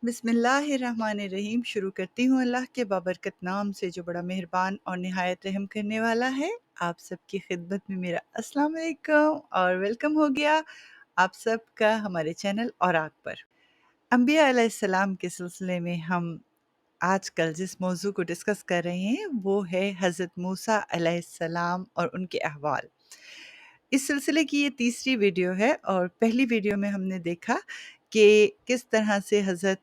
बिस्मिल्लाहिर्रहमानिर्रहीम। शुरू करती हूँ अल्लाह के बाबरकत नाम से जो बड़ा मेहरबान और निहायत रहम करने वाला है। आप सबकी खिदमत में मेरा अस्सलाम वालेकुम और वेलकम हो गया आप सबका हमारे चैनल और आग पर। अंबिया अलैहिस्सलाम के सिलसिले में हम आजकल जिस मौजू को डिस्कस कर रहे हैं वो है हज़रत मूसा अलैहिस्सलाम और उनके अहवाल। इस सिलसिले की ये तीसरी वीडियो है और पहली वीडियो में हमने देखा कि किस तरह से हज़रत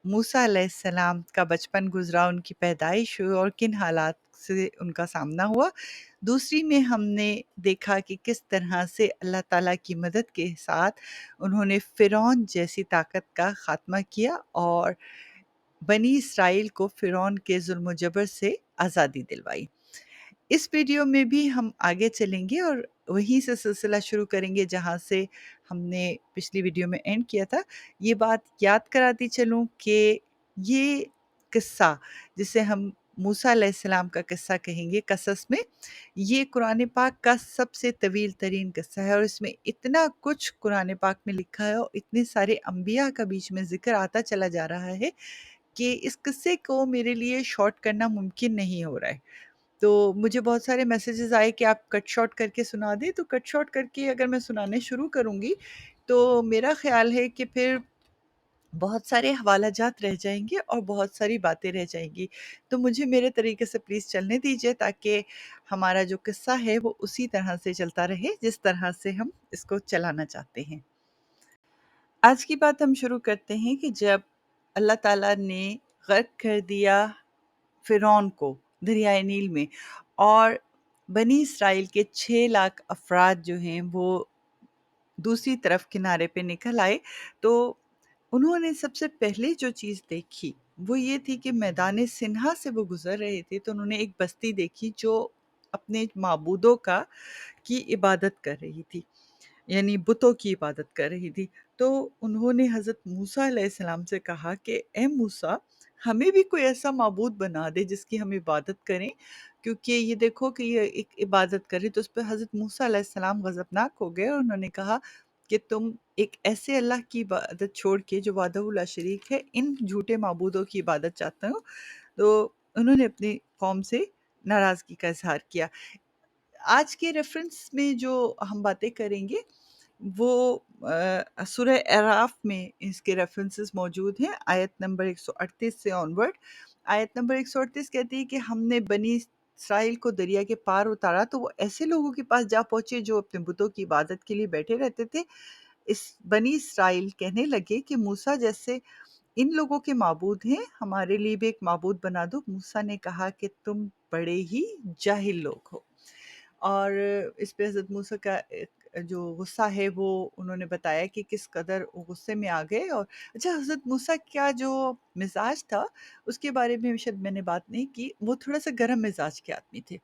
मूसा अलैहिस्सलाम का बचपन गुज़रा, उनकी पैदाइश हुई और किन हालात से उनका सामना हुआ। दूसरी में हमने देखा कि किस तरह से अल्लाह ताला की मदद के साथ उन्होंने फ़िरौन जैसी ताकत का ख़ात्मा किया और बनी इसराइल को फ़िरौन के ज़ुल्म व जबर से आज़ादी दिलवाई। इस वीडियो में भी हम आगे चलेंगे और वहीं से सिलसिला शुरू करेंगे जहाँ से हमने पिछली वीडियो में एंड किया था। ये बात याद कराती चलूँ कि ये किस्सा जिसे हम मूसा अलैहिस्सलाम का किस्सा कहेंगे कसस में, ये कुरान पाक का सबसे तवील तरीन किस्सा है और इसमें इतना कुछ कुरान पाक में लिखा है और इतने सारे अंबिया का बीच में ज़िक्र आता चला जा रहा है कि इस किस्से को मेरे लिए शॉर्ट करना मुमकिन नहीं हो रहा है। तो मुझे बहुत सारे मैसेजेस आए कि आप कट शॉर्ट करके सुना दें, तो कट शॉर्ट करके अगर मैं सुनाने शुरू करूँगी, तो मेरा ख़्याल है कि फिर बहुत सारे हवालाजात रह जाएँगे और बहुत सारी बातें रह जाएँगी। तो मुझे मेरे तरीके से प्लीज़ चलने दीजिए ताकि हमारा जो किस्सा है वो उसी तरह से चलता रहे जिस तरह से हम इसको चलाना चाहते हैं। आज की बात हम शुरू करते हैं कि जब अल्लाह ताला ने गर्क कर दिया फ़िरौन को दरियाए नील में और बनी इसराइल के 6 लाख अफ़राद जो हैं वो दूसरी तरफ किनारे पे निकल आए, तो उन्होंने सबसे पहले जो चीज़ देखी वो ये थी कि मैदान सिन्हा से वो गुज़र रहे थे तो उन्होंने एक बस्ती देखी जो अपने माबूदों का की इबादत कर रही थी, यानी बुतों की इबादत कर रही थी। तो उन्होंने हज़रत मूसा अलैहिस्सलाम से कहा कि ए मूसा, हमें भी कोई ऐसा माबूद बना दे जिसकी हम इबादत करें, क्योंकि ये देखो कि ये एक इबादत करे। तो उस पे हज़रत मूसा अलैहिस्सलाम गज़बनाक हो गए और उन्होंने कहा कि तुम एक ऐसे अल्लाह की इबादत छोड़ के जो वहदहू ला शरीक है, इन झूठे माबूदों की इबादत चाहते हो। तो उन्होंने अपनी कौम से नाराज़गी का इज़हार किया। आज के रेफ़रेंस में जो हम बातें करेंगे वो सूरह अराफ में इसके रेफ़रेंसेस मौजूद हैं, आयत नंबर 138 से ऑनवर्ड। आयत नंबर 138 कहती है कि हमने बनी इसराइल को दरिया के पार उतारा तो वो ऐसे लोगों के पास जा पहुँचे जो अपने बुतों की इबादत के लिए बैठे रहते थे। इस बनी इसराइल कहने लगे कि मूसा जैसे इन लोगों के माबूद हैं, हमारे लिए भी एक माबूद बना दो। मूसा ने कहा कि तुम बड़े ही जाहिल लोग हो। और इस पे हज़रत मूसा का जो गुस्सा है वो उन्होंने बताया कि किस कदर वो गुस्से में आ गए। और अच्छा, हज़रत मूसा का जो मिज़ाज था उसके बारे में शायद मैंने बात नहीं की, वो थोड़ा-सा गरम मिज़ाज के आदमी थे।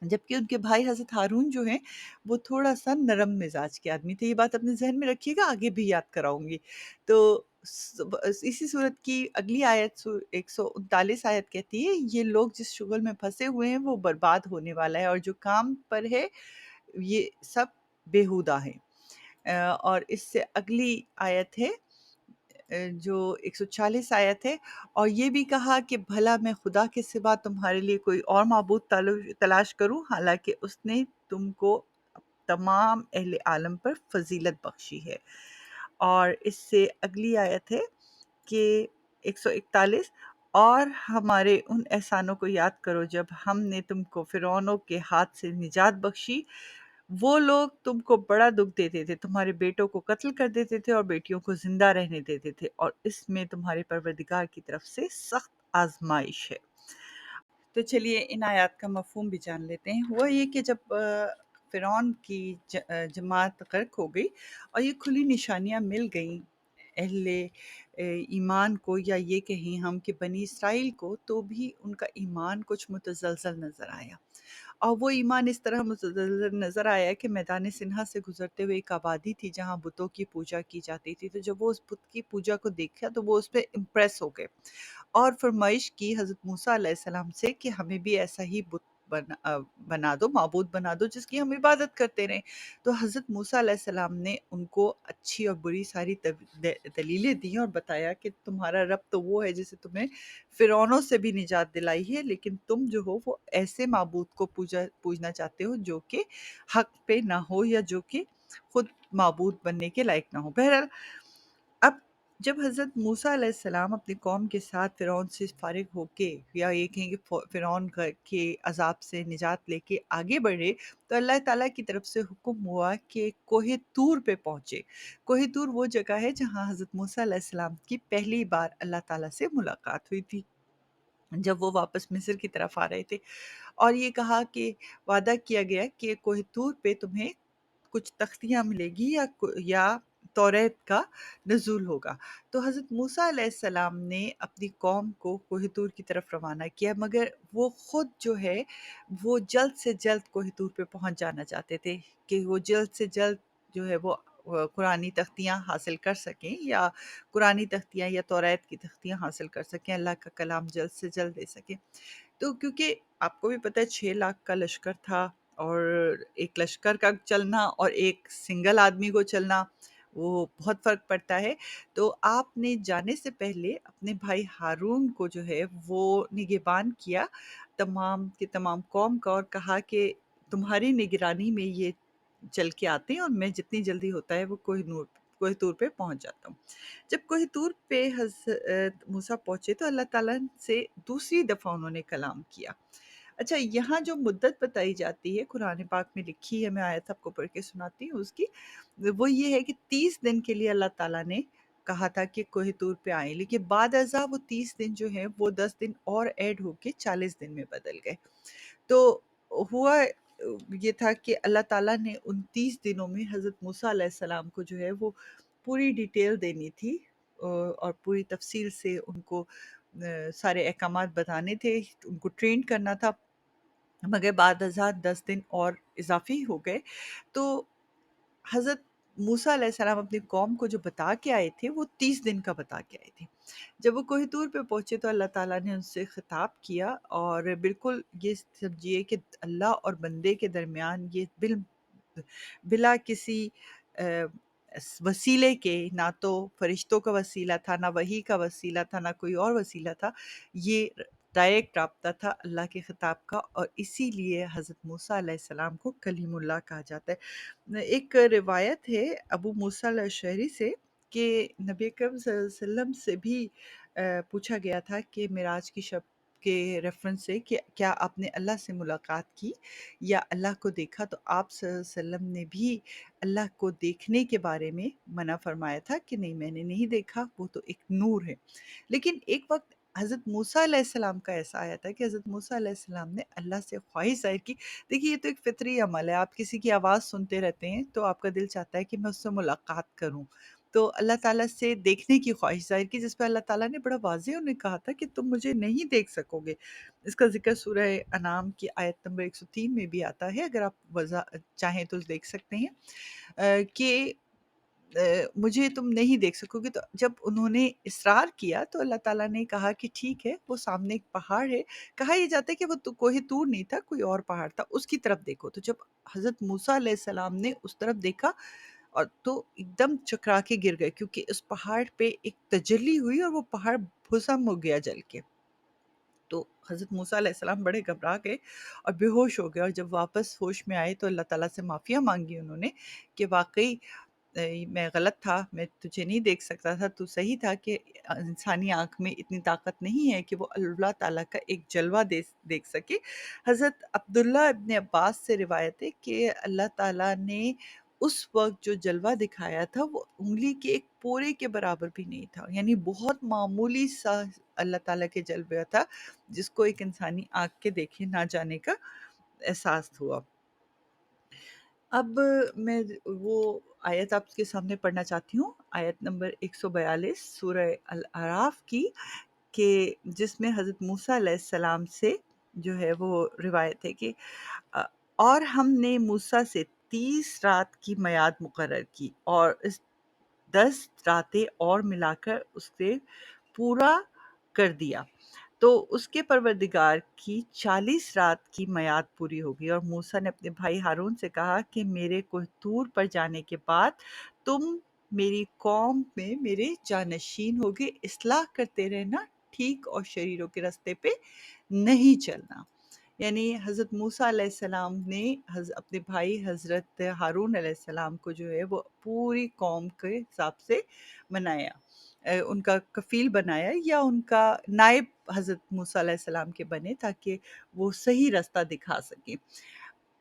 जबकि उनके भाई हज़रत हारून जो हैं, वो थोड़ा-सा नरम मिज़ाज के आदमी थे। ये बात अपने ज़हन में रखिएगा, आगे भी याद कराऊँगी। तो इसी सूरत की अगली आयत 139 आयत कहती है, ये लोग जिस शुग़ल में फँसे हुए हैं, वो बर्बाद होने वाला है और जो काम पर है, ये सब बेहुदा है। और इससे अगली आयत है जो 140 आयत है, और ये भी कहा कि भला मैं खुदा के सिवा तुम्हारे लिए कोई और माबूद तलाश करूं, हालांकि उसने तुमको तमाम अहले आलम पर फजीलत बख्शी है। और इससे अगली आयत है कि 141, और हमारे उन एहसानों को याद करो जब हमने तुमको फ़िरौनों के हाथ से निजात बख्शी। वो लोग तुमको बड़ा दुख देते थे, तुम्हारे बेटों को कत्ल कर देते थे और बेटियों को जिंदा रहने देते थे, और इसमें तुम्हारे परवरदिगार की तरफ से सख्त आजमाइश है। तो चलिए इन आयात का मफ़हूम भी जान लेते हैं। हुआ ये कि जब फ़िरौन की जमात गर्क हो गई और ये खुली निशानियाँ मिल गईं अहले ईमान को, या ये कहें हम कि बनी इसराइल को, तो भी उनका ईमान कुछ मुतज़लज़ल नज़र आया। और वो ईमान इस तरह मुतज़लज़ल नज़र आया कि मैदान सिन्हा से गुज़रते हुए एक आबादी थी जहाँ बुतों की पूजा की जाती थी। तो जब वो उस बुत की पूजा को देखा तो वो उस पे इम्प्रेस हो गए और फ़रमाइश की हज़रत मूसा अलैहिस्सलाम से कि हमें भी ऐसा ही बुत बना दो, माबूद बना दो जिसकी हम इबादत करते रहें। तो हज़रत मूसा अलैहिस्सलाम ने उनको अच्छी और बुरी सारी दलीलें दी और बताया कि तुम्हारा रब तो वो है जिसे तुम्हें फ़िरौनों से भी निजात दिलाई है, लेकिन तुम जो हो वो ऐसे माबूद को पूजना चाहते हो जो कि हक़ पे ना हो या जो कि खुद माबूद बनने के लायक ना हो। बहरहाल, अब जब हज़रत मूसा अलैहिस्सलाम अपनी कौम के साथ फ़िरौन से फ़ारिग होके, या ये कहें कि फ़िरौन के अज़ाब से निजात लेके आगे बढ़े, तो अल्लाह ताला की तरफ से हुक्म हुआ कि कोहे तूर पे पहुँचे। कोहे तूर वो जगह है जहाँ हज़रत मूसा अलैहिस्सलाम की पहली बार अल्लाह ताला से मुलाकात हुई थी, जब वो वापस मिस्र की तरफ आ रहे थे। और ये कहा कि वादा किया गया कि कोहितूर पे तुम्हें कुछ तख्तियाँ मिलेगी या तौरेत का नज़ूल होगा। तो हज़रत मूसा अलैहिस्सलाम ने अपनी कौम को कोहितूर की तरफ रवाना किया, मगर वो ख़ुद जो है वो जल्द से जल्द कोहितूर पे पहुँच जाना चाहते थे कि वो जल्द से जल्द जो है वो कुरानी तख्तियाँ हासिल कर सकें, या कुरानी तख्तियाँ या तौरेत की तख्तियाँ हासिल कर सकें, अल्लाह का कलाम जल्द से जल्द दे सकें। तो क्योंकि आपको भी पता है 6 लाख का लश्कर था, और एक लश्कर का चलना और एक सिंगल आदमी को चलना, वो बहुत फ़र्क पड़ता है। तो आपने जाने से पहले अपने भाई हारून को जो है वो निगहबान किया तमाम के तमाम कौम का, और कहा कि तुम्हारी निगरानी में ये चल के आते हैं और मैं जितनी जल्दी होता है वो कोहिनूर पे पहुँच जाता हूँ। जब कोहितूर पे मूसा पहुँचे तो अल्लाह ताला से दूसरी दफ़ा उन्होंने कलाम किया। अच्छा, यहाँ जो मुद्दत बताई जाती है कुरान पाक में लिखी है, मैं आयत आपको पढ़ के सुनाती हूँ उसकी। वो ये है कि 30 दिन के लिए अल्लाह ताला ने कहा था कि कोहितूर पे आएँ, लेकिन बाद अज़ा वो 30 दिन जो हैं वो 10 दिन और ऐड होके 40 दिन में बदल गए। तो हुआ ये था कि अल्लाह ताला ने उन 30 दिनों में हज़रत मूसा अलैहिस्सलाम को जो है वो पूरी डिटेल देनी थी, और पूरी तफ़सील से उनको सारे अहकामात बताने थे, उनको ट्रेन करना था। मगर बाद अज़ा 10 दिन और इज़ाफ़ी हो गए। तो हज़रत मूसा अलैहिस्सलाम अपनी कौम को जो बता के आए थे वो 30 दिन का बता के आए थे। जब वो कोहितूर पे पहुँचे तो अल्लाह ताला ने उनसे ख़िताब किया, और बिल्कुल ये समझिए कि अल्लाह और बंदे के दरमियान ये बिला किसी अ, वसीले के, ना तो फरिश्तों का वसीला था, ना वही का वसीला था, ना कोई और वसीला था। ये डायरेक्ट राब्ता था अल्लाह के ख़िताब का, और इसीलिए हज़रत मूसा अलैहिस्सलाम को कलीमुल्लाह कहा जाता है। एक रिवायत है अबू मूसा अल-अशअरी से कि नबी अकरम सल्लल्लाहु अलैहि वसल्लम से भी पूछा गया था कि मिराज की शब के रेफ़रेंस से कि क्या आपने अल्लाह से मुलाकात की या अल्लाह को देखा? तो आप सल्लल्लाहु अलैहि वसल्लम ने भी अल्लाह को देखने के बारे में मना फ़रमाया था कि नहीं, मैंने नहीं देखा, वो तो एक नूर है। लेकिन एक वक़्त हज़रत मूसा अलैहिस्सलाम का ऐसा आया था कि हज़रत मूसा अलैहिस्सलाम ने अल्लाह से ख़्वाहिश ज़ाहिर की। देखिए, ये तो एक फ़ितरी अमल है, आप किसी की आवाज़ सुनते रहते हैं तो आपका दिल चाहता है कि मैं उससे मुलाकात करूँ। तो अल्लाह ताला से देखने की ख़्वाहिश ज़ाहिर की, जिस पे अल्लाह ताला ने बड़ा वाज़ेह उन्हें कहा था कि तुम मुझे नहीं देख सकोगे। इसका ज़िक्र सूरह अनाम की आयत नंबर 103 में भी आता है, अगर आप चाहें तो देख सकते हैं, कि मुझे तुम नहीं देख सकोगे। तो जब उन्होंने इसरार किया तो अल्लाह ताला ने कहा कि ठीक है, वो सामने एक पहाड़ है। कहा ये जाता है कि वो तो कोहे तूर नहीं था, कोई और पहाड़ था, उसकी तरफ देखो। तो जब हज़रत मूसा अलैहिस्सलाम ने उस तरफ देखा, और तो एकदम चकरा के गिर गए, क्योंकि उस पहाड़ पे एक तजल्ली हुई और वो पहाड़ भस्म हो गया जल के। तो हज़रत मूसा अलैहिस्सलाम बड़े घबरा गए और बेहोश हो गए, और जब वापस होश में आए तो अल्लाह ताला से माफ़िया माँगी उन्होंने कि वाक़ई मैं गलत था, मैं तुझे नहीं देख सकता था, तू सही था कि इंसानी आँख में इतनी ताकत नहीं है कि वो अल्लाह ताला का एक जलवा देख सके। हज़रत अब्दुल्ला इब्न अब्बास से रिवायत है कि अल्लाह ताला ने उस वक़्त जो जलवा दिखाया था वो उँगली के एक पोरे के बराबर भी नहीं था, यानी बहुत मामूली सा अल्लाह ताला के जलवा था, जिसको एक इंसानी आँख के देखे ना जाने का एहसास हुआ। अब मैं वो आयत आपके सामने पढ़ना चाहती हूँ, आयत नंबर 142 सूरह अल-अराफ की, कि जिसमें हज़रत मूसा अलैहिस्सलाम से जो है वो रिवायत है कि अ, और हमने मूसा से 30 रात की मियाद मुकर्रर की, और इस 10 रातें और मिलाकर उसे पूरा कर दिया। تو اس کے پروردگار کی 40 رات کی میعاد پوری ہو گئی، اور موسیٰ نے اپنے بھائی ہارون سے کہا کہ میرے کوہ طور پر جانے کے بعد تم میری قوم میں میرے جانشین ہوگے، اصلاح کرتے رہنا، ٹھیک اور شریروں کے راستے پہ نہیں چلنا۔ یعنی حضرت موسیٰ علیہ السلام نے اپنے بھائی حضرت ہارون علیہ السلام کو جو ہے وہ پوری قوم کے حساب سے بنایا، ان کا کفیل بنایا، یا ان کا نائب حضرت موسیٰ علیہ السلام کے بنے، تاکہ وہ صحیح راستہ دکھا سکیں۔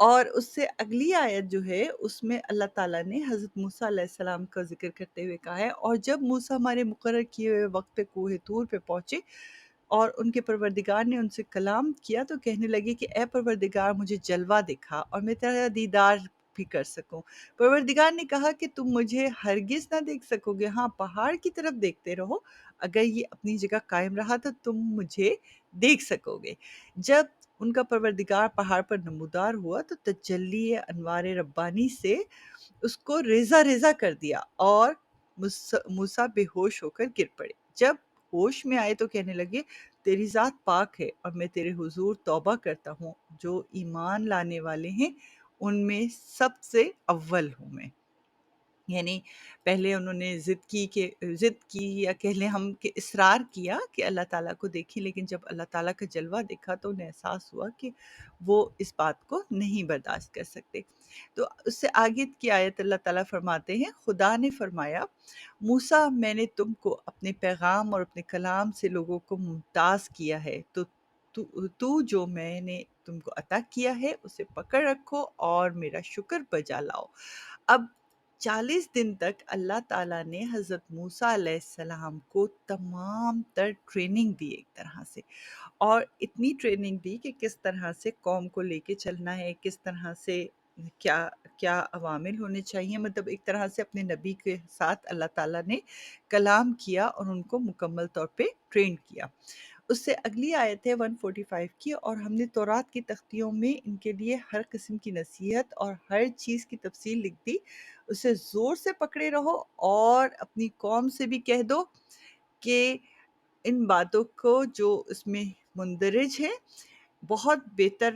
اور اس سے اگلی آیت جو ہے اس میں اللہ تعالیٰ نے حضرت موسیٰ علیہ السلام کا ذکر کرتے ہوئے کہا ہے، اور جب موسیٰ ہمارے مقرر کیے ہوئے وقت پہ کوہ طور پہ پہنچے اور ان کے پروردگار نے ان سے کلام کیا، تو کہنے لگے کہ اے پروردگار مجھے جلوہ دکھا اور میں تیرا دیدار بھی کر سکوں۔ پروردگار نے کہا کہ تم مجھے ہرگز نہ دیکھ سکو گے، ہاں پہاڑ کی طرف دیکھتے رہو، اگر یہ اپنی جگہ قائم رہا تو تم مجھے دیکھ سکو گے۔ جب ان کا پروردگار پہاڑ پر نمودار ہوا تو تجلی انوار ربانی سے اس کو ریزہ ریزہ کر دیا، اور موسیٰ بے ہوش ہو کر گر پڑے۔ جب ہوش میں آئے تو کہنے لگے تیری ذات پاک ہے، اور میں تیرے حضور توبہ کرتا ہوں، جو ایمان لانے والے ہیں ان میں سب سے اول ہوں میں۔ یعنی پہلے انہوں نے ضد کی یا کہہ لیں ہم کہ اصرار کیا کہ اللہ تعالیٰ کو دیکھیں، لیکن جب اللہ تعالیٰ کا جلوہ دیکھا تو انہیں احساس ہوا کہ وہ اس بات کو نہیں برداشت کر سکتے۔ تو اس سے آگے کی آیت اللہ تعالیٰ فرماتے ہیں، خدا نے فرمایا موسیٰ میں نے تم کو اپنے پیغام اور اپنے کلام سے لوگوں کو ممتاز کیا ہے، تو جو میں نے تم کو عطا کیا ہے اسے پکڑ رکھو اور میرا شکر بجا لاؤ۔ اب 40 دن تک اللہ تعالیٰ نے حضرت موسیٰ علیہ السلام کو تمام تر ٹریننگ دی ایک طرح سے، اور اتنی ٹریننگ دی کہ کس طرح سے قوم کو لے کے چلنا ہے، کس طرح سے کیا کیا عوامل ہونے چاہیے، مطلب ایک طرح سے اپنے نبی کے ساتھ اللہ تعالیٰ نے کلام کیا اور ان کو مکمل طور پہ ٹرین کیا۔ اس سے اگلی آیت ہے 145 کی، اور ہم نے تورات کی تختیوں میں ان کے لیے ہر قسم کی نصیحت اور ہر چیز کی تفصیل لکھ دی، اسے زور سے پکڑے رہو اور اپنی قوم سے بھی کہہ دو کہ ان باتوں کو جو اس میں مندرج ہے بہت بہتر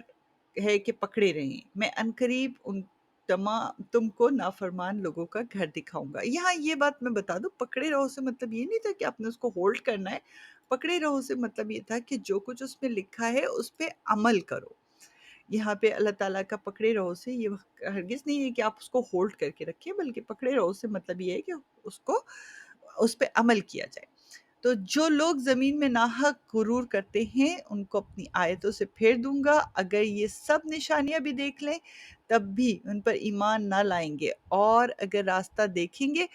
ہے کہ پکڑے رہیں، میں عنقریب ان تم کو نافرمان لوگوں کا گھر دکھاؤں گا۔ یہاں یہ بات میں بتا دوں، پکڑے رہو سے مطلب یہ نہیں تھا کہ آپ نے اس کو ہولڈ کرنا ہے، پکڑے رہو سے مطلب یہ تھا کہ جو کچھ اس میں لکھا ہے اس پہ عمل کرو۔ یہاں پہ اللہ تعالیٰ کا پکڑے رہو سے یہ ہرگز نہیں ہے کہ آپ اس کو ہولڈ کر کے رکھیں، بلکہ پکڑے رہو سے مطلب یہ ہے کہ اس پہ عمل کیا جائے۔ تو جو لوگ زمین میں ناحق غرور کرتے ہیں ان کو اپنی آیتوں سے پھیر دوں گا، اگر یہ سب نشانیاں بھی دیکھ لیں تب بھی ان پر ایمان نہ لائیں گے، اور اگر راستہ دیکھیں گے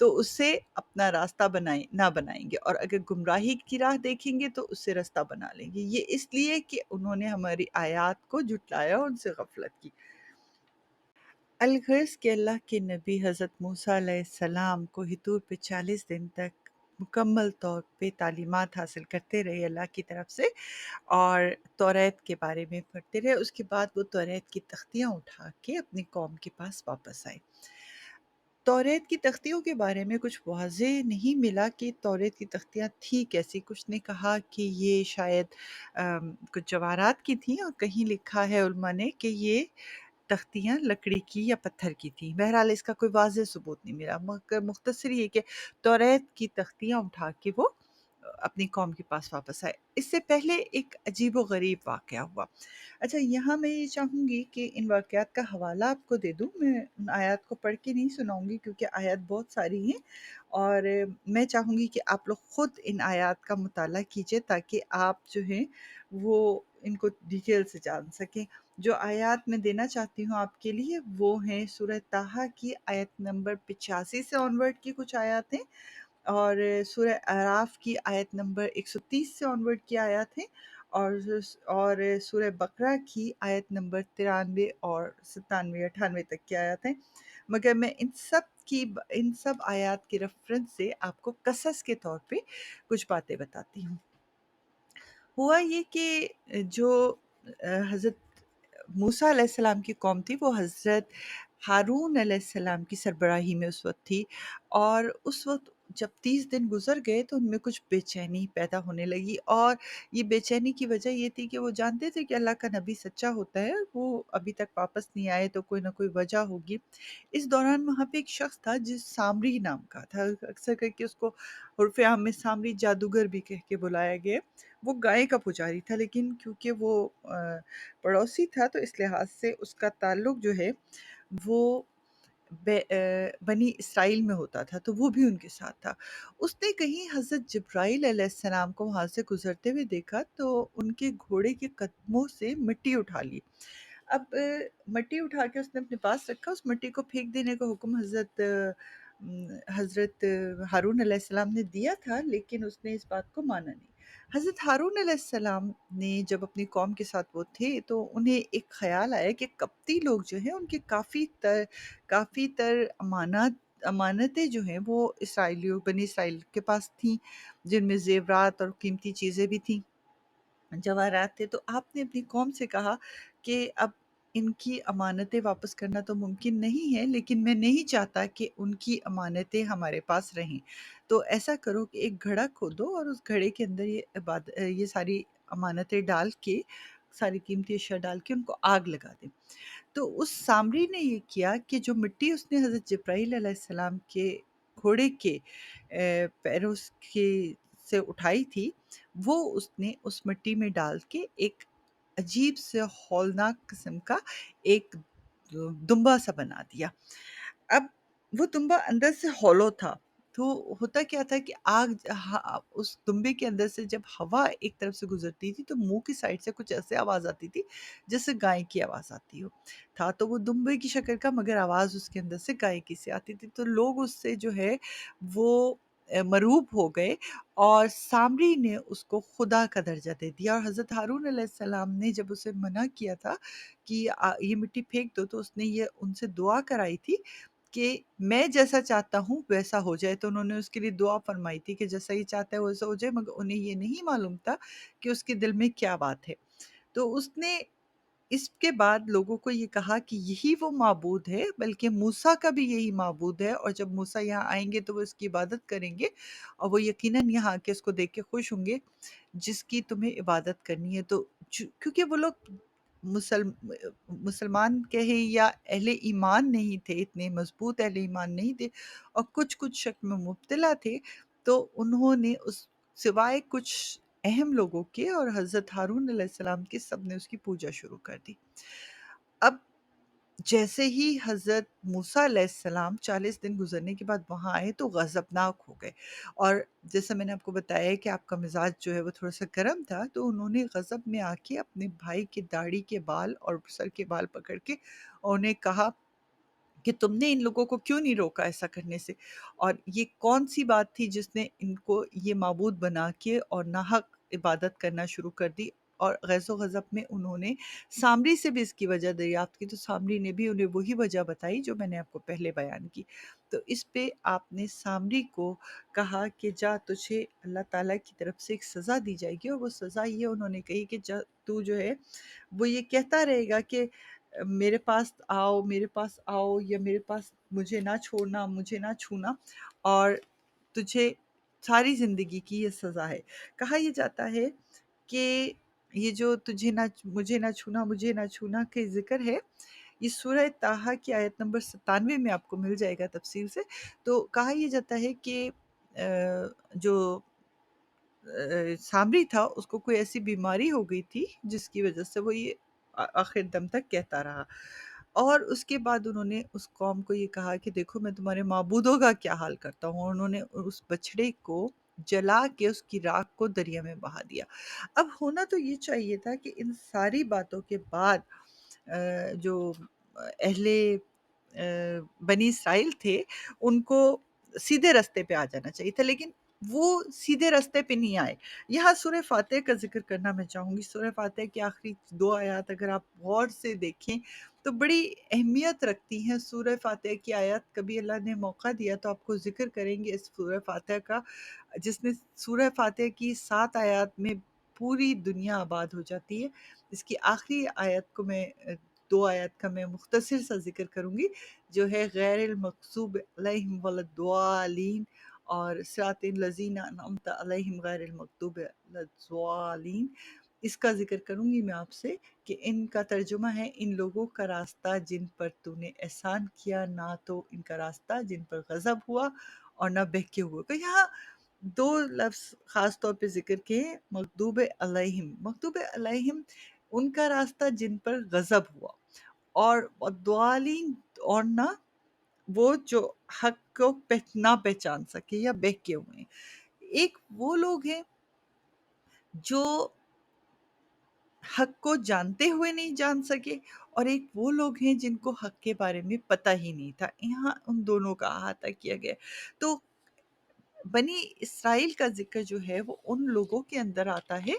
تو اسے اپنا راستہ نہ بنائیں گے، اور اگر گمراہی کی راہ دیکھیں گے تو اسے راستہ بنا لیں گے، یہ اس لیے کہ انہوں نے ہماری آیات کو جھٹلایا اور ان سے غفلت کی۔ الغرض کہ اللہ کے نبی حضرت موسیٰ علیہ السلام کو طور پہ 40 دن تک مکمل طور پہ تعلیمات حاصل کرتے رہے اللہ کی طرف سے، اور توریت کے بارے میں پڑھتے رہے۔ اس کے بعد وہ توریت کی تختیاں اٹھا کے اپنی قوم کے پاس واپس آئے۔ توریت کی تختیوں کے بارے میں کچھ واضح نہیں ملا کہ توریت کی تختیاں تھی کیسی۔ کچھ نے کہا کہ یہ شاید کچھ جواہرات کی تھیں، اور کہیں لکھا ہے علماء نے کہ یہ تختیاں لکڑی کی یا پتھر کی تھیں۔ بہرحال اس کا کوئی واضح ثبوت نہیں ملا، مگر مختصر یہ کہ توریت کی تختیاں اٹھا کے وہ اپنی قوم کے پاس واپس آئے۔ اس سے پہلے ایک عجیب و غریب واقعہ ہوا۔ اچھا، یہاں میں یہ چاہوں گی کہ ان واقعات کا حوالہ آپ کو دے دوں، میں ان آیات کو پڑھ کے نہیں سناؤں گی کیونکہ آیات بہت ساری ہیں، اور میں چاہوں گی کہ آپ لوگ خود ان آیات کا مطالعہ کیجئے تاکہ آپ جو ہیں وہ ان کو ڈیٹیل سے جان سکیں۔ جو آیات میں دینا چاہتی ہوں آپ کے لیے وہ ہیں سورہ طٰہٰ کی آیت نمبر 85 سے آنورڈ کی کچھ آیات ہیں، اور سورہ اعراف کی آیت نمبر 130 سے آنورڈ کی آیات ہیں، اور سورہ بقرہ کی آیت نمبر 93 اور 97 98 تک کی آیات ہیں، مگر میں ان سب آیات کی ریفرنس سے آپ کو قصص کے طور پہ کچھ باتیں بتاتی ہوں۔ ہوا یہ کہ جو حضرت موسیٰ علیہ السلام کی قوم تھی وہ حضرت ہارون علیہ السلام کی سربراہی میں اس وقت تھی، اور اس وقت जब 30 दिन गुज़र गए तो उनमें कुछ बेचैनी पैदा होने लगी, और ये बेचैनी की वजह ये थी कि वो जानते थे कि अल्लाह का नबी सच्चा होता है, वो अभी तक वापस नहीं आए तो कोई ना कोई वजह होगी। इस दौरान वहाँ पे एक शख्स था जिस सामरी नाम का था, अक्सर करके उसको उर्फ़ आम में सामरी जादूगर भी कह के बुलाया गया। वो गाय का पुजारी था, लेकिन क्योंकि वो पड़ोसी था तो इस लिहाज़ से उसका ताल्लुक जो है वो बनी इसराइल में होता था, तो वो भी उनके साथ था। उसने कहीं हज़रत जिब्राईल अलैहिस्सलाम को वहाँ से गुज़रते हुए देखा, तो उनके घोड़े के कदमों से मिट्टी उठा ली। अब मिट्टी उठा के उसने अपने पास रखा, उस मिट्टी को फेंक देने का हुक्म हज़रत हारून अलैहिस्सलाम ने दिया था, लेकिन उसने इस बात को माना नहीं। हज़रत हारून अलैहिस्सलाम ने जब अपनी कौम के साथ वो थे, तो उन्हें एक ख़्याल आया कि कप्ती लोग जो हैं, उनके काफ़ी तर अमानतें जो हैं, वो बनी इसराइल के पास थीं, जिनमें ज़ेवरात और कीमती चीज़ें भी थीं। जवाहरात थे, तो आपने अपनी कौम से कहा कि अब इनकी अमानतें वापस करना तो मुमकिन नहीं है, लेकिन मैं नहीं चाहता कि उनकी अमानतें हमारे पास रहें। तो ऐसा करो कि एक घड़ा खोदो और उस घड़े के अंदर ये सारी अमानतें डाल के, सारी कीमती अशिया डाल के उनको आग लगा दें। तो उस सामरी ने ये किया कि जो मिट्टी उसने हज़रत जिब्राईल अलैहिस्सलाम के घोड़े के पैरों के से उठाई थी, वो उसने उस मिट्टी में डाल के एक अजीब से हौलनाक किस्म का एक दुम्बा सा बना दिया। अब वो दुम्बा अंदर से हॉलो था, तो होता क्या था कि उस दुम्बे के अंदर से जब हवा एक तरफ से गुज़रती थी, तो मुँह की साइड से कुछ ऐसे आवाज़ आती थी, जैसे गाय की आवाज़ आती हो। था तो वो दुम्बे की शक्ल का, मगर आवाज़ उसके अंदर से गाय की सी आती थी। तो लोग उससे जो है वो मरूब हो गए, और सामरी ने उसको खुदा का दर्जा दे दिया। और हज़रत हारून अलैहिस्सलाम ने जब उसे मना किया था कि ये मिट्टी फेंक दो, तो उसने ये उनसे दुआ कराई थी कि मैं जैसा चाहता हूँ वैसा हो जाए। तो उन्होंने उसके लिए दुआ फ़रमाई थी कि जैसा ये चाहता है वैसा हो जाए, मगर उन्हें ये नहीं मालूम था कि उसके दिल में क्या बात है। तो उसने इसके बाद लोगों को ये कहा कि यही वो माबूद है, बल्कि मूसा का भी यही माबूद है, और जब मूसा यहाँ आएँगे तो वो इसकी इबादत करेंगे, और वो यकीनन यहाँ आके इसको देख के खुश होंगे, जिसकी तुम्हें इबादत करनी है। तो क्योंकि वो लोग मुसलमान कहें या अहले ईमान नहीं थे, इतने मजबूत अहले ईमान नहीं थे, और कुछ कुछ शक में मुब्तला थे, तो उन्होंने उस सिवाय कुछ अहम लोगों के और हज़रत हारून अलैहिस्सलाम के, सबने उसकी पूजा शुरू कर दी। अब जैसे ही हज़रत मूसा अलैहिस्सलाम 40 दिन गुज़रने के बाद वहाँ आए, तो ग़ज़बनाक हो गए, और जैसा मैंने आपको बताया कि आपका मिज़ाज जो है वो थोड़ा-सा गर्म था, तो उन्होंने ग़ज़ब में आके अपने भाई की दाढ़ी के बाल और सर के बाल पकड़ के और उन्हें कहा कि तुमने इन लोगों को क्यों नहीं रोका ऐसा करने से? और ये कौन-सी बात थी जिसने इनको ये माबूद बना के और नाहक इबादत करना शुरू कर दी? और ग़ैज़ो-ग़ज़ब में उन्होंने सामरी से भी इसकी वजह दरियाफ़्त की, तो सामरी ने भी उन्हें वही वजह बताई जो मैंने आपको पहले बयान की। तो इस पे आपने सामरी को कहा कि जा, तुझे अल्लाह ताला की तरफ से एक सज़ा दी जाएगी, और वो सज़ा ये उन्होंने कही कि जा, तू जो है वो ये कहता रहेगा कि मेरे पास आओ, या मेरे पास मुझे ना छोड़ना, मुझे ना छूना, और तुझे सारी ज़िंदगी की ये सज़ा है। कहा ये जाता है कि ये जो मुझे ना छूना, मुझे ना छूना के ज़िक्र है, ये सूरह ताहा की आयत नंबर 97 में आपको मिल जाएगा तफ़सील से। तो कहा ये जाता है कि जो सामरी था, उसको कोई ऐसी बीमारी हो गई थी जिसकी वज़ह से वो ये आखिर दम तक कहता रहा, और उसके बाद उन्होंने उस कौम को ये कहा कि देखो मैं तुम्हारे माबूदों का क्या हाल करता हूँ, और उन्होंने उस बछड़े को जला के उसकी राख को दरिया में बहा दिया। अब होना तो ये चाहिए था कि इन सारी बातों के बाद जो अहले बनी इसराइल थे, उनको सीधे रास्ते पे आ जाना चाहिए था, लेकिन वो सीधे रास्ते पे नहीं आए। यहाँ सूरह फ़ातिहा का ज़िक्र करना मैं चाहूँगी। सूरह फ़ातिहा की आखिरी 2 आयत अगर आप गौर से देखें, तो बड़ी अहमियत रखती हैं। सूरह फ़ातिहा की आयत, कभी अल्लाह ने मौका दिया तो आपको ज़िक्र करेंगे इस सूरह फ़ातिहा का, जिसमें सूरह फ़ातिहा की 7 आयत में पूरी दुनिया आबाद हो जाती है। इसकी आखिरी आयत को 2 आयत का मैं मुख्तसर सा ज़िक्र करूँगी, जो है गैरिल मग़ज़ूब अलैहिम वलद्दालिन, اور صراط الذین انعمت علیہم غیر المغضوب علی الضالین، اس کا ذکر کروں گی میں آپ سے کہ ان کا ترجمہ ہے ان لوگوں کا راستہ جن پر تو نے احسان کیا، نہ تو ان کا راستہ جن پر غضب ہوا اور نہ بہکے ہوئے۔ تو یہاں دو لفظ خاص طور پہ ذکر کیے ہیں، مغضوب علیہم، مغضوب علیہم ان کا راستہ جن پر غضب ہوا، اور الضالین اور نہ وہ جو حق کو نہ پہچان سکے یا بہکے ہوئے ہیں۔ ایک وہ لوگ ہیں جو حق کو جانتے ہوئے نہیں جان سکے، اور ایک وہ لوگ ہیں جن کو حق کے بارے میں پتہ ہی نہیں تھا۔ یہاں ان دونوں کا احاطہ کیا گیا ہے۔ تو بنی اسرائیل کا ذکر جو ہے وہ ان لوگوں کے اندر آتا ہے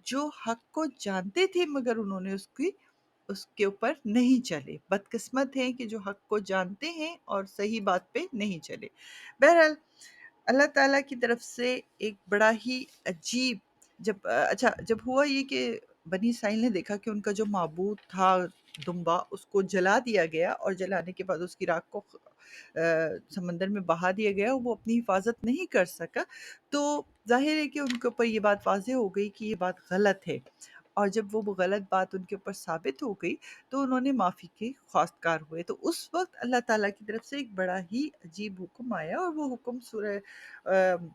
جو حق کو جانتے تھے مگر انہوں نے اس کے اوپر نہیں چلے۔ بدقسمت ہیں کہ جو حق کو جانتے ہیں اور صحیح بات پہ نہیں چلے۔ بہرحال اللہ تعالیٰ کی طرف سے ایک بڑا ہی عجیب، جب ہوا یہ کہ بنی اسرائیل نے دیکھا کہ ان کا جو معبود تھا دمبا، اس کو جلا دیا گیا، اور جلانے کے بعد اس کی راکھ کو سمندر میں بہا دیا گیا، وہ اپنی حفاظت نہیں کر سکا، تو ظاہر ہے کہ ان کے اوپر یہ بات واضح ہو گئی کہ یہ بات غلط ہے، اور جب وہ غلط بات ان کے اوپر ثابت ہو گئی تو انہوں نے معافی کے خواستگار ہوئے۔ تو اس وقت اللہ تعالیٰ کی طرف سے ایک بڑا ہی عجیب حکم آیا، اور وہ حکم سورہ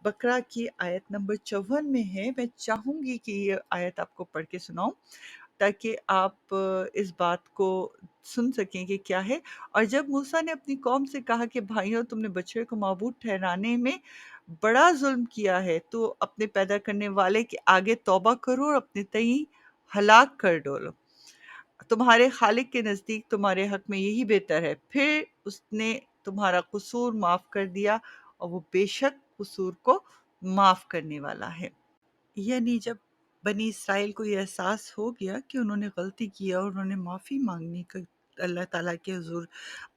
بقرہ کی آیت نمبر 54 میں ہے۔ میں چاہوں گی کہ یہ آیت آپ کو پڑھ کے سناؤں تاکہ آپ اس بات کو سن سکیں کہ کیا ہے۔ اور جب موسیٰ نے اپنی قوم سے کہا کہ بھائیوں، تم نے بچڑے کو معبود ٹھہرانے میں بڑا ظلم کیا ہے، تو اپنے پیدا کرنے والے کے آگے توبہ کرو اور اپنے تئیں ہلاک کر ڈولو۔ تمہارے خالق کے نزدیک تمہارے حق میں یہی بہتر ہے۔ پھر اس نے تمہارا قصور معاف کر دیا، اور وہ بے شک قصور کو معاف کرنے والا ہے۔ یعنی جب بنی اسرائیل کو یہ احساس ہو گیا کہ انہوں نے غلطی کیا اور انہوں نے معافی مانگنے کا اللہ تعالیٰ کے حضور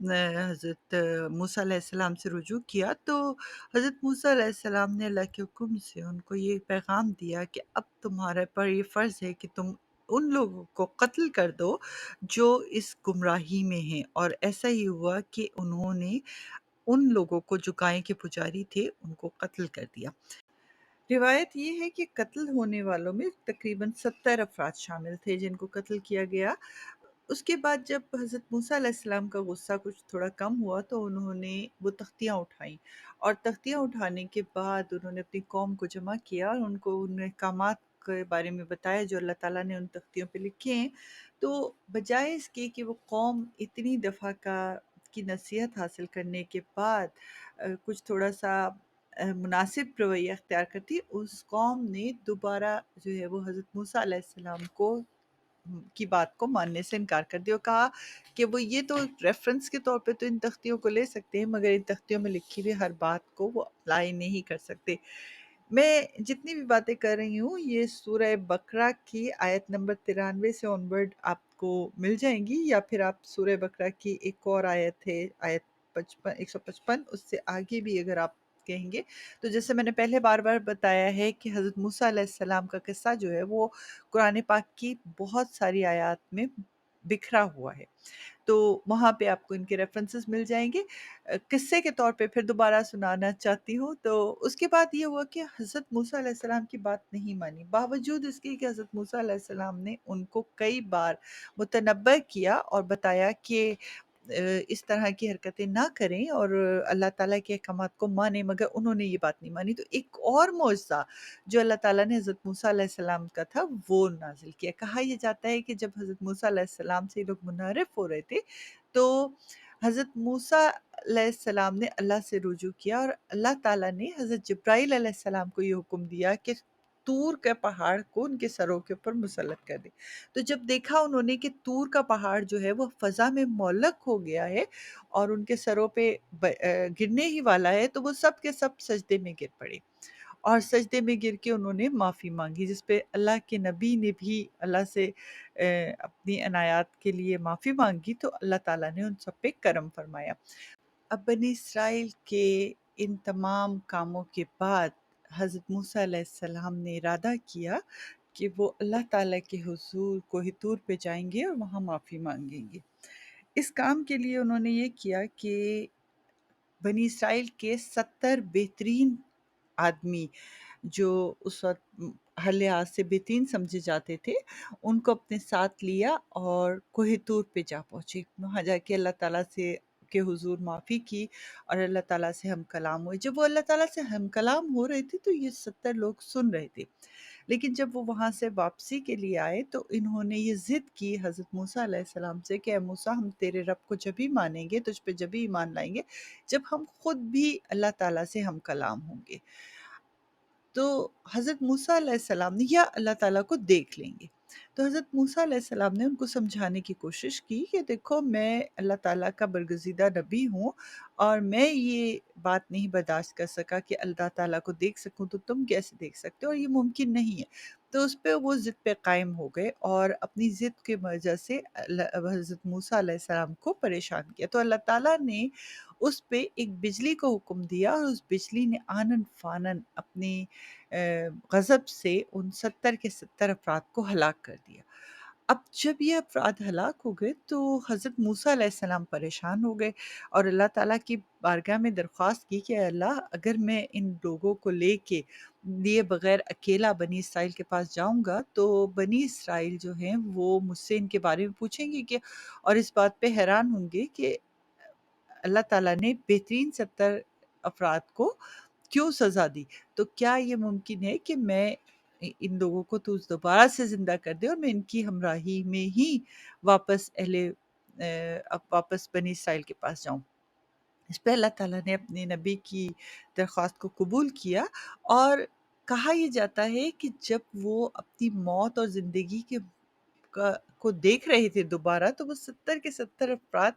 حضرت موسیٰ علیہ السلام سے رجوع کیا، تو حضرت موسیٰ علیہ السلام نے اللہ کے حکم سے ان کو یہ پیغام دیا کہ اب تمہارے پر یہ فرض ہے کہ تم ان لوگوں کو قتل کر دو جو اس گمراہی میں ہیں۔ اور ایسا ہی ہوا کہ انہوں نے ان لوگوں کو جو گائے کے پجاری تھے ان کو قتل کر دیا۔ روایت یہ ہے کہ قتل ہونے والوں میں تقریباً 70 افراد شامل تھے جن کو قتل کیا گیا۔ اس کے بعد جب حضرت موسیٰ علیہ السلام کا غصہ کچھ تھوڑا کم ہوا تو انہوں نے وہ تختیاں اٹھائیں، اور تختیاں اٹھانے کے بعد انہوں نے اپنی قوم کو جمع کیا اور ان کو ان احکامات کے بارے میں بتایا جو اللہ تعالیٰ نے ان تختیوں پہ لکھے ہیں۔ تو بجائے اس کے کہ وہ قوم اتنی دفعہ کی نصیحت حاصل کرنے کے بعد کچھ تھوڑا سا مناسب رویہ اختیار کرتی، اس قوم نے دوبارہ جو ہے وہ حضرت موسیٰ علیہ السلام کی بات کو ماننے سے انکار کر دیا، اور کہا کہ وہ یہ تو ریفرنس کے طور پہ تو ان تختیوں کو لے سکتے ہیں مگر ان تختیوں میں لکھی ہوئی ہر بات کو وہ اپلائی نہیں کر سکتے۔ میں جتنی بھی باتیں کر رہی ہوں یہ سورہ بقرہ کی آیت نمبر 93 سے آنورڈ آپ کو مل جائیں گی، یا پھر آپ سورہ بقرہ کی ایک اور آیت ہے، آیت 155، اس سے آگے بھی اگر آپ کہیں گے تو جیسے میں نے پہلے بار بار بتایا ہے کہ حضرت موسیٰ علیہ السلام کا قصہ جو ہے وہ قرآن پاک کی بہت ساری آیات میں بکھرا ہوا ہے، تو وہاں پہ آپ کو ان کے ریفرنسز مل جائیں گے۔ قصے کے طور پہ پھر دوبارہ سنانا چاہتی ہوں۔ تو اس کے بعد یہ ہوا کہ حضرت موسیٰ علیہ السلام کی بات نہیں مانی، باوجود اس کے کہ حضرت موسیٰ علیہ السلام نے ان کو کئی بار متنبہ کیا اور بتایا کہ اس طرح کی حرکتیں نہ کریں اور اللہ تعالیٰ کے احکامات کو مانیں، مگر انہوں نے یہ بات نہیں مانی۔ تو ایک اور معجزہ جو اللہ تعالیٰ نے حضرت موسیٰ علیہ السلام کا تھا وہ نازل کیا۔ کہا یہ جاتا ہے کہ جب حضرت موسیٰ علیہ السلام سے یہ لوگ منحرف ہو رہے تھے تو حضرت موسیٰ علیہ السلام نے اللہ سے رجوع کیا، اور اللہ تعالیٰ نے حضرت جبرائیل علیہ السلام کو یہ حکم دیا کہ طور کے پہاڑ کو ان کے سروں کے اوپر مسلط کر دے۔ تو جب دیکھا انہوں نے کہ طور کا پہاڑ جو ہے وہ فضا میں معلق ہو گیا ہے اور ان کے سروں پہ گرنے ہی والا ہے، تو وہ سب کے سب سجدے میں گر پڑے، اور سجدے میں گر کے انہوں نے معافی مانگی، جس پہ اللہ کے نبی نے بھی اللہ سے اپنی عنایات کے لیے معافی مانگی، تو اللہ تعالیٰ نے ان سب پہ کرم فرمایا۔ اب بنی اسرائیل کے ان تمام کاموں کے بعد حضرت موسیٰ علیہ السلام نے ارادہ کیا کہ وہ اللہ تعالیٰ کے حضور کوہ طور پہ جائیں گے اور وہاں معافی مانگیں گے۔ اس کام کے لیے انہوں نے یہ کیا کہ بنی اسرائیل کے 70 بہترین آدمی جو اس وقت ہر لحاظ سے بہترین سمجھے جاتے تھے، ان کو اپنے ساتھ لیا اور کوہ طور پہ جا پہنچے۔ وہاں جا کے اللہ تعالیٰ سے کے حضور معافی کی اور اللہ تعالیٰ سے ہم کلام ہوئے۔ جب وہ اللہ تعالیٰ سے ہم کلام ہو رہے تھے تو یہ 70 لوگ سن رہے تھے، لیکن جب وہ وہاں سے واپسی کے لیے آئے تو انہوں نے یہ ضد کی حضرت موسیٰ علیہ السلام سے کہ اے موسیٰ، ہم تیرے رب کو جب ہی مانیں گے، تجھ پہ جب ہی ایمان لائیں گے جب ہم خود بھی اللہ تعالیٰ سے ہم کلام ہوں گے۔ تو حضرت موسیٰ علیہ السلام نے یا اللہ تعالیٰ کو دیکھ لیں گے، تو حضرت موسیٰ علیہ السلام نے ان کو سمجھانے کی کوشش کی کہ دیکھو، میں اللہ تعالیٰ کا برگزیدہ نبی ہوں اور میں یہ بات نہیں برداشت کر سکا کہ اللہ تعالیٰ کو دیکھ سکوں، تو تم کیسے دیکھ سکتے ہو، اور یہ ممکن نہیں ہے۔ تو اس پہ وہ ضد پہ قائم ہو گئے اور اپنی ضد کی وجہ سے حضرت موسیٰ علیہ السلام کو پریشان کیا۔ تو اللہ تعالیٰ نے اس پہ ایک بجلی کو حکم دیا اور اس بجلی نے آنن فانن اپنی غضب سے ان 70 کے 70 افراد کو ہلاک کر دیا۔ اب جب یہ افراد ہلاک ہو گئے تو حضرت موسیٰ علیہ السلام پریشان ہو گئے اور اللہ تعالیٰ کی بارگاہ میں درخواست کی کہ اے اللہ، اگر میں ان لوگوں کو لیے بغیر اکیلا بنی اسرائیل کے پاس جاؤں گا تو بنی اسرائیل جو ہیں وہ مجھ سے ان کے بارے میں پوچھیں گے کہ، اور اس بات پہ حیران ہوں گے کہ اللہ تعالیٰ نے بہترین 70 افراد کو کیوں سزا دی۔ تو کیا یہ ممکن ہے کہ میں ان لوگوں کو تو دوبارہ سے زندہ کر دے اور میں ان کی ہمراہی میں ہی واپس بنی اسرائیل کے پاس جاؤں؟ اس پہ اللہ تعالیٰ نے اپنے نبی کی درخواست کو قبول کیا، اور کہا یہ جاتا ہے کہ جب وہ اپنی موت اور زندگی کو دیکھ رہے تھے دوبارہ، تو وہ 70 کے 70 افراد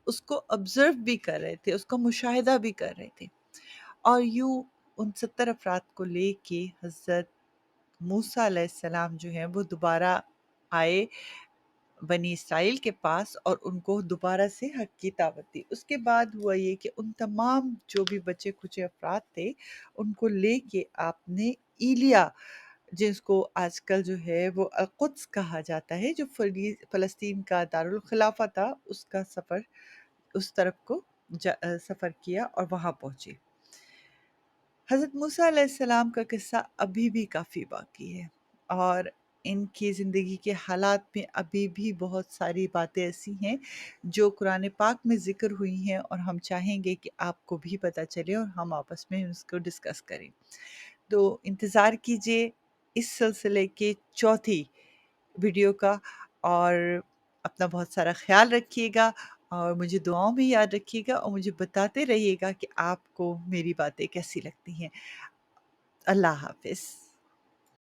اس کو آبزرو بھی کر رہے تھے، اس کا مشاہدہ بھی کر رہے تھے، اور یوں ان 70 افراد کو لے کے حضرت موسیٰ علیہ السلام جو ہیں وہ دوبارہ آئے بنی اسرائیل کے پاس اور ان کو دوبارہ سے حق کی دعوت دی۔ اس کے بعد ہوا یہ کہ ان تمام جو بھی بچے کچے افراد تھے ان کو لے کے آپ نے ایلیا، جس کو آج کل جو ہے وہ القدس کہا جاتا ہے، جو فلسطین کا دارالخلافہ تھا، اس کا سفر اس طرف کو سفر کیا اور وہاں پہنچے۔ حضرت موسیٰ علیہ السلام کا قصہ ابھی بھی کافی باقی ہے، اور ان کی زندگی کے حالات میں ابھی بھی بہت ساری باتیں ایسی ہیں جو قرآن پاک میں ذکر ہوئی ہیں، اور ہم چاہیں گے کہ آپ کو بھی پتہ چلے اور ہم آپس میں اس کو ڈسکس کریں۔ تو انتظار کیجئے اس سلسلے کے چوتھی ویڈیو کا، اور اپنا بہت سارا خیال رکھیے گا اور مجھے دعاؤں میں یاد رکھیے گا، اور مجھے بتاتے رہیے گا کہ آپ کو میری باتیں کیسی لگتی ہیں۔ اللہ حافظ۔